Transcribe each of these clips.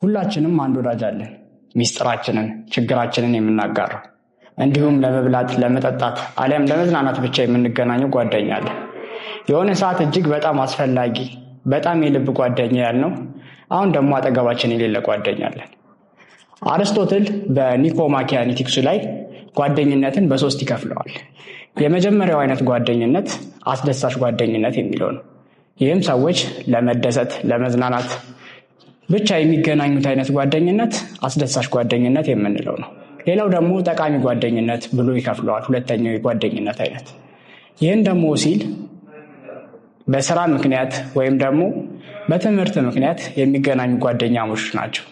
ሁላችንም አንድ ወዳጅ አለን፣ ሚስጥራችንን ችግራችንን የምናጋራው እንዲሁም ለመብላት ለመጠጣት አሊያም ለመዝናናት ብቻ የምንገናኘው ጓደኛ አለ። የሆነ ሰዓት እጅግ በጣም አስፈላጊ በጣም የልብ ጓደኛ ያልነው አሁን ደግሞ አጠገባችን የሌለ ጓደኛ አለን። አርስቶትል በኒኮማኪያኒቲክሱ ላይ ጓደኝነትን በሶስት ይከፍለዋል። የመጀመሪያው አይነት ጓደኝነት አስደሳች ጓደኝነት የሚለው ነው። ይህም ሰዎች ለመደሰት ለመዝናናት ብቻ የሚገናኙት አይነት ጓደኝነት አስደሳች ጓደኝነት የምንለው ነው። ሌላው ደግሞ ጠቃሚ ጓደኝነት ብሎ ይከፍለዋል፣ ሁለተኛው የጓደኝነት አይነት። ይህን ደግሞ ሲል በስራ ምክንያት ወይም ደግሞ በትምህርት ምክንያት የሚገናኙ ጓደኛሞች ናቸው።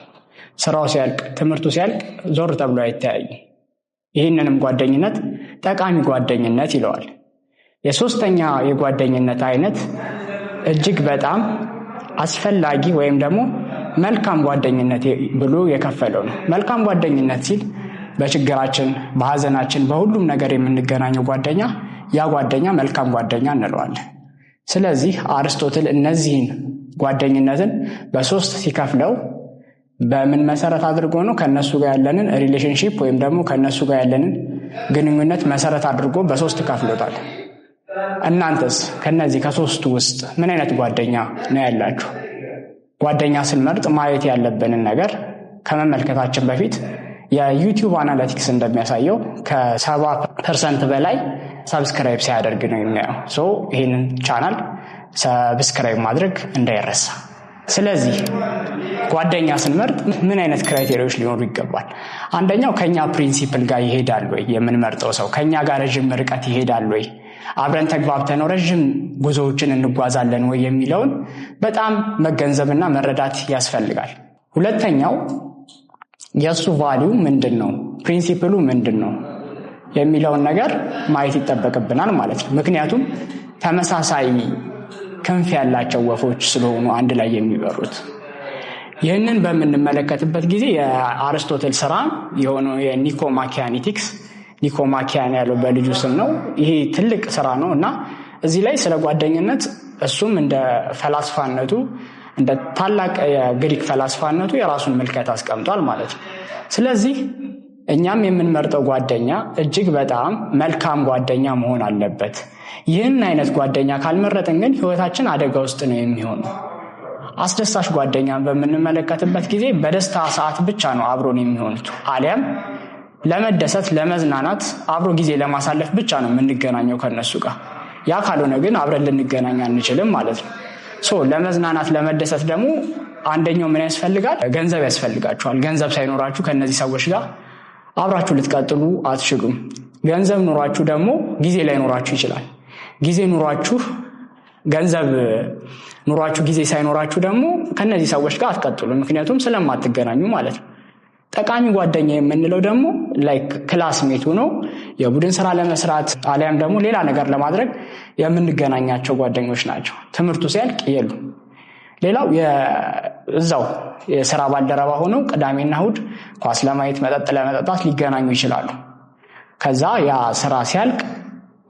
ስራው ሲያልቅ ትምህርቱ ሲያልቅ ዞር ተብሎ አይተያዩ። ይህንንም ጓደኝነት ጠቃሚ ጓደኝነት ይለዋል። የሶስተኛ የጓደኝነት አይነት እጅግ በጣም አስፈላጊ ወይም ደግሞ መልካም ጓደኝነት ብሎ የከፈለው ነው። መልካም ጓደኝነት ሲል በችግራችን በሐዘናችን በሁሉም ነገር የምንገናኘው ጓደኛ፣ ያ ጓደኛ መልካም ጓደኛ እንለዋለን። ስለዚህ አርስቶትል እነዚህን ጓደኝነትን በሶስት ሲከፍለው በምን መሰረት አድርጎ ነው? ከነሱ ጋር ያለንን ሪሌሽንሺፕ ወይም ደግሞ ከነሱ ጋር ያለንን ግንኙነት መሰረት አድርጎ በሶስት ከፍሎታል። እናንተስ ከነዚህ ከሶስቱ ውስጥ ምን አይነት ጓደኛ ነው ያላችሁ? ጓደኛ ስንመርጥ ማየት ያለብንን ነገር ከመመልከታችን በፊት የዩቲዩብ አናሊቲክስ እንደሚያሳየው ከ70% በላይ ሰብስክራይብ ሲያደርግ ነው የሚያየው። ይህንን ቻናል ሰብስክራይብ ማድረግ እንዳይረሳ። ስለዚህ ጓደኛ ስንመርጥ ምን አይነት ክራይቴሪያዎች ሊኖሩ ይገባል? አንደኛው ከኛ ፕሪንሲፕል ጋር ይሄዳል ወይ? የምንመርጠው ሰው ከኛ ጋር ረዥም ርቀት ይሄዳል ወይ? አብረን ተግባብተን ረዥም ጉዞዎችን እንጓዛለን ወይ የሚለውን በጣም መገንዘብና መረዳት ያስፈልጋል። ሁለተኛው የእሱ ቫሊዩ ምንድን ነው፣ ፕሪንሲፕሉ ምንድን ነው የሚለውን ነገር ማየት ይጠበቅብናል ማለት ነው። ምክንያቱም ተመሳሳይ ክንፍ ያላቸው ወፎች ስለሆኑ አንድ ላይ የሚበሩት። ይህንን በምንመለከትበት ጊዜ የአርስቶትል ስራ የሆነው የኒኮማኪያኒቲክስ፣ ኒኮማኪያን ያለው በልጁ ስም ነው። ይሄ ትልቅ ስራ ነው እና እዚህ ላይ ስለ ጓደኝነት እሱም እንደ ፈላስፋነቱ እንደ ታላቅ የግሪክ ፈላስፋነቱ የራሱን ምልከታ አስቀምጧል ማለት ነው። ስለዚህ እኛም የምንመርጠው ጓደኛ እጅግ በጣም መልካም ጓደኛ መሆን አለበት። ይህን አይነት ጓደኛ ካልመረጥን ግን ህይወታችን አደጋ ውስጥ ነው የሚሆነው። አስደሳች ጓደኛን በምንመለከትበት ጊዜ በደስታ ሰዓት ብቻ ነው አብሮን የሚሆኑት፣ አሊያም ለመደሰት ለመዝናናት አብሮ ጊዜ ለማሳለፍ ብቻ ነው የምንገናኘው ከነሱ ጋር። ያ ካልሆነ ግን አብረን ልንገናኝ አንችልም ማለት ነው። ለመዝናናት ለመደሰት ደግሞ አንደኛው ምን ያስፈልጋል? ገንዘብ ያስፈልጋችኋል። ገንዘብ ሳይኖራችሁ ከነዚህ ሰዎች ጋር አብራችሁ ልትቀጥሉ አትችሉም። ገንዘብ ኑሯችሁ ደግሞ ጊዜ ላይኖራችሁ ይችላል። ጊዜ ኑሯችሁ ገንዘብ ኑሯችሁ ጊዜ ሳይኖራችሁ ደግሞ ከነዚህ ሰዎች ጋር አትቀጥሉም፣ ምክንያቱም ስለማትገናኙ ማለት ነው። ጠቃሚ ጓደኛ የምንለው ደግሞ ላይክ ክላስሜት ሆኖ የቡድን ስራ ለመስራት አሊያም ደግሞ ሌላ ነገር ለማድረግ የምንገናኛቸው ጓደኞች ናቸው። ትምህርቱ ሲያልቅ የሉ። ሌላው እዛው የስራ ባልደረባ ሆነው ቅዳሜና እሑድ ኳስ ለማየት መጠጥ ለመጠጣት ሊገናኙ ይችላሉ። ከዛ ያ ስራ ሲያልቅ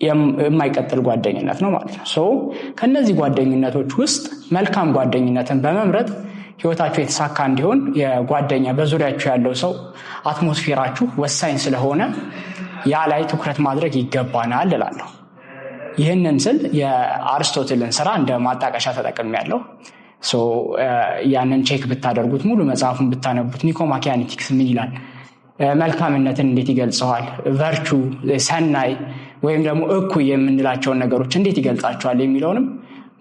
የማይቀጥል ጓደኝነት ነው ማለት ነው። ከነዚህ ጓደኝነቶች ውስጥ መልካም ጓደኝነትን በመምረጥ ህይወታችሁ የተሳካ እንዲሆን የጓደኛ በዙሪያችሁ ያለው ሰው አትሞስፌራችሁ ወሳኝ ስለሆነ ያ ላይ ትኩረት ማድረግ ይገባናል እላለሁ። ይህንን ስል የአርስቶትልን ስራ እንደ ማጣቀሻ ተጠቅሜያለሁ። ያንን ቼክ ብታደርጉት ሙሉ መጽሐፉን ብታነቡት ኒኮማኪያኒቲክስ ምን ይላል፣ መልካምነትን እንዴት ይገልጸዋል፣ ቨርቹ ሰናይ ወይም ደግሞ እኩይ የምንላቸውን ነገሮች እንዴት ይገልጻቸዋል የሚለውንም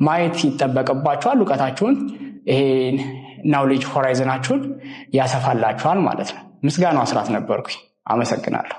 ማየት ይጠበቅባቸዋል። እውቀታችሁን ይሄ ናውሌጅ ሆራይዘናችሁን ያሰፋላችኋል ማለት ነው። ምስጋናው አስራት ነበርኩኝ። አመሰግናለሁ።